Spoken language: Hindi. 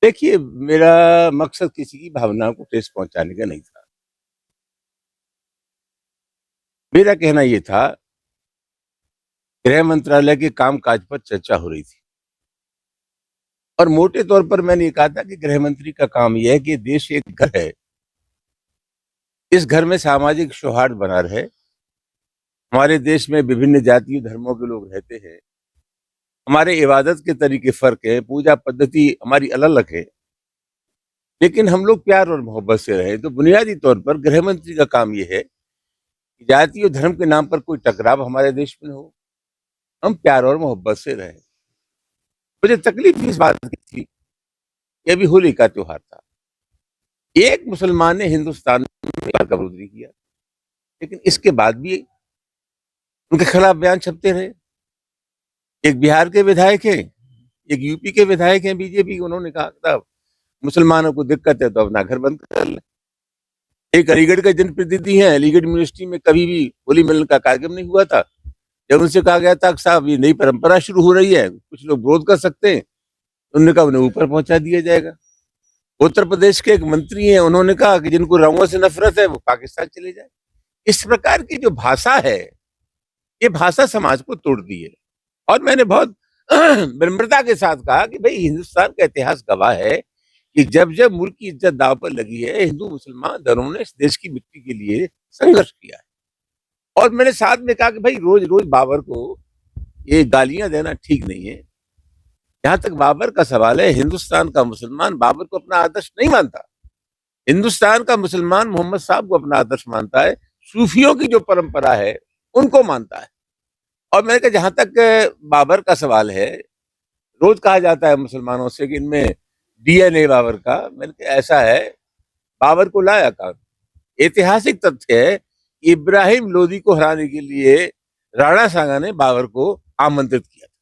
देखिए, मेरा मकसद किसी की भावनाओं को ठेस पहुँचाने का नहीं था। मेरा कहना ये था, गृह मंत्रालय के काम-काज पर चर्चा हो रही थी और मोटे तौर पर मैंने ये कहा था कि गृह मंत्री का काम ये है कि देश एक घर है, इस घर में सामाजिक सौहार्द बना रहे। हमारे देश में विभिन्न जातियों, धर्मों के लोग रहते हैं। हमारे इबादत के तरीके फ़र्क है, पूजा पद्धति हमारी अलग-अलग है, लेकिन हम लोग प्यार और मोहब्बत से रहें। तो बुनियादी तौर पर गृह मंत्री का काम ये है कि जाति और धर्म के नाम पर कोई टकराव हमारे देश में ना हो। हम प्यार और मोहब्बत से रहें। मुझे तकलीफ इस बात की थी कि अभी होली का त्योहार था। एक मुसलमान ने हिंदुस्तान में बात का विरोध नहीं किया, लेकिन इसके बाद भी उनके खिलाफ बयान छपते रहे। एक बिहार के विधायक हैं, एक यूपी के विधायक हैं बीजेपी के, उन्होंने कहा था मुसलमानों को दिक्कत है तो अपना घर बंद कर लें। एक अलीगढ़ के जनप्रतिनिधि हैं, अलीगढ़ यूनिवर्सिटी में कभी भी होली मिलन का कार्यक्रम नहीं हुआ था। जब उनसे कहा गया था कि साहब ये नई परंपरा शुरू हो रही है, कुछ लोग विरोध कर सकते हैं, उन्होंने कहा उन्हें ऊपर पहुंचा दिया जाएगा। उत्तर प्रदेश के एक मंत्री हैं, उन्होंने कहा कि जिनको रंगों से नफरत है वो पाकिस्तान चले जाए। इस प्रकार की जो भाषा है, ये भाषा समाज को तोड़ती है। और मैंने बहुत विनम्रता के साथ कहा कि भाई हिंदुस्तान का इतिहास गवाह है कि जब जब मुल्क की इज्जत दांव पर लगी है, हिंदू मुसलमान दोनों ने इस देश की मिट्टी के लिए संघर्ष किया है। और मैंने साथ में कहा कि भाई रोज रोज बाबर को ये गालियां देना ठीक नहीं है। जहां तक बाबर का सवाल है, हिंदुस्तान का मुसलमान बाबर को अपना आदर्श नहीं मानता। हिंदुस्तान का मुसलमान मोहम्मद साहब को अपना आदर्श मानता है, सूफियों की जो परंपरा है उनको मानता है। और मैंने कहा जहां तक बाबर का सवाल है, रोज कहा जाता है मुसलमानों से कि इनमें डीएनए बाबर का, मैंने कहा ऐसा है, बाबर को लाया कौन? ऐतिहासिक तथ्य है, इब्राहिम लोदी को हराने के लिए राणा सांगा ने बाबर को आमंत्रित किया।